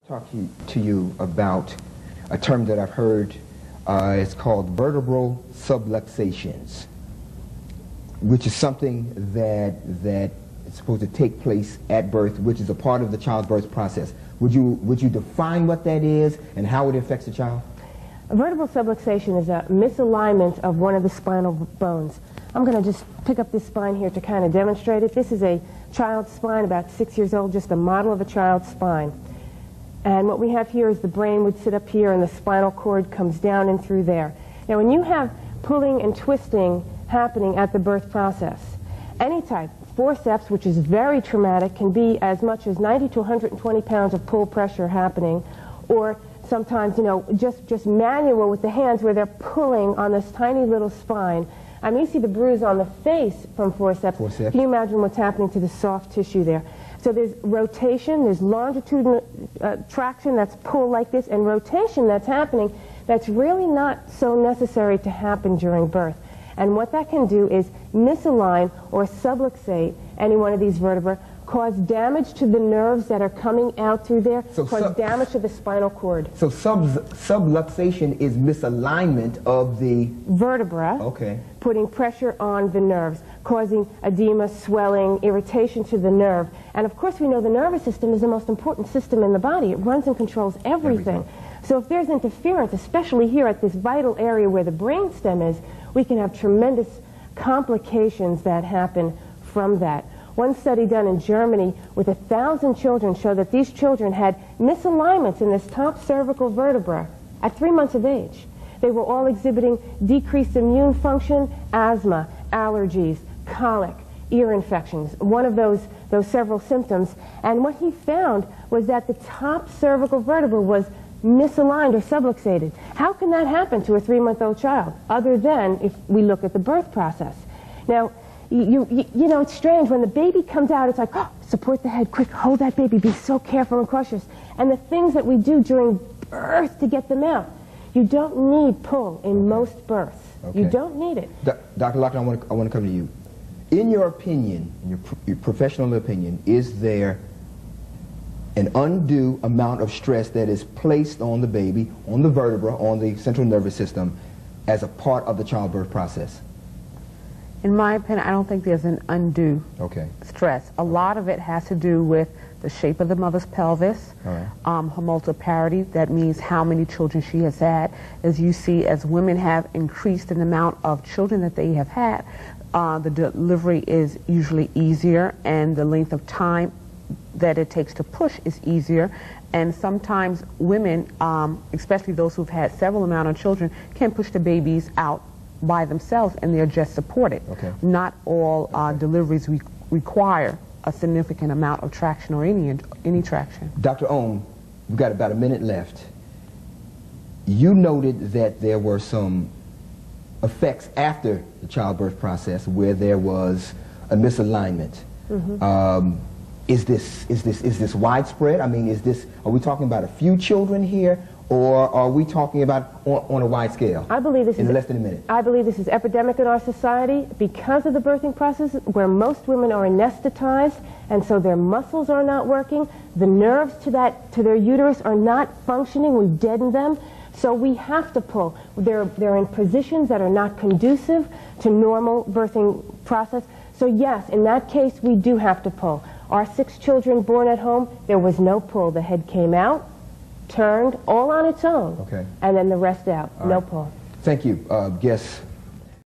Talk to you about a term that I've heard. It's called vertebral subluxations, which is something that is supposed to take place at birth, which is a part of the child's birth process. Would you define what that is and how it affects the child? A vertebral subluxation is a misalignment of one of the spinal bones. I'm going to just pick up this spine here to kind of demonstrate it. This is a child's spine, about 6 years old, just a model of a child's spine. And what we have here is the brain would sit up here and the spinal cord comes down and through there. Now when you have pulling and twisting happening at the birth process, any type, forceps, which is very traumatic, can be as much as 90 to 120 pounds of pull pressure happening, or sometimes, you know, just manual with the hands where they're pulling on this tiny little spine. I mean, you see the bruise on the face from forceps. Can you imagine what's happening to the soft tissue there? So there's rotation, there's longitudinal traction, that's pull like this, and rotation that's happening that's really not so necessary to happen during birth. And what that can do is misalign or subluxate any one of these vertebrae, cause damage to the nerves that are coming out through there, cause damage to the spinal cord. So subluxation is misalignment of the vertebra, putting pressure on the nerves, causing edema, swelling, irritation to the nerve. And of course we know the nervous system is the most important system in the body. It runs and controls everything. So if there's interference, especially here at this vital area where the brainstem is, we can have tremendous complications that happen from that. One study done in Germany with 1,000 children showed that these children had misalignments in this top cervical vertebra at 3 months of age. They were all exhibiting decreased immune function, asthma, allergies, colic, ear infections, one of those several symptoms. And what he found was that the top cervical vertebra was misaligned or subluxated. How can that happen to a 3-month-old child, other than if we look at the birth process? Now, you know, it's strange. When the baby comes out, it's like, oh, support the head, quick, hold that baby, be so careful and cautious. And the things that we do during birth to get them out, you don't need pull in most births. You don't need it. Dr. Lockton, I want to come to you. In your opinion, in your professional opinion, is there an undue amount of stress that is placed on the baby, on the vertebra, on the central nervous system, as a part of the childbirth process? In my opinion, I don't think there's an undue stress. A lot of it has to do with the shape of the mother's pelvis, her multiparity, that means how many children she has had. As you see, as women have increased in the amount of children that they have had, the delivery is usually easier, and the length of time that it takes to push is easier. And sometimes women, especially those who've had several amount of children, can push the babies out by themselves and they're just supported. Not all deliveries require a significant amount of traction or any traction. Dr. Ohm, we've got about a minute left. You noted that there were some effects after the childbirth process where there was a misalignment. Is this widespread? I mean, are we talking about a few children here, or are we talking about on a wide scale? I believe this in less than a minute. I believe this is epidemic in our society because of the birthing process, where most women are anesthetized, and so their muscles are not working. The nerves to their uterus are not functioning. We deaden them. So we have to pull. They're in positions that are not conducive to normal birthing process. So yes, in that case, we do have to pull. Our 6 children born at home, there was no pull. The head came out, turned, all on its own, and then the rest out. No pull. Thank you. Guests.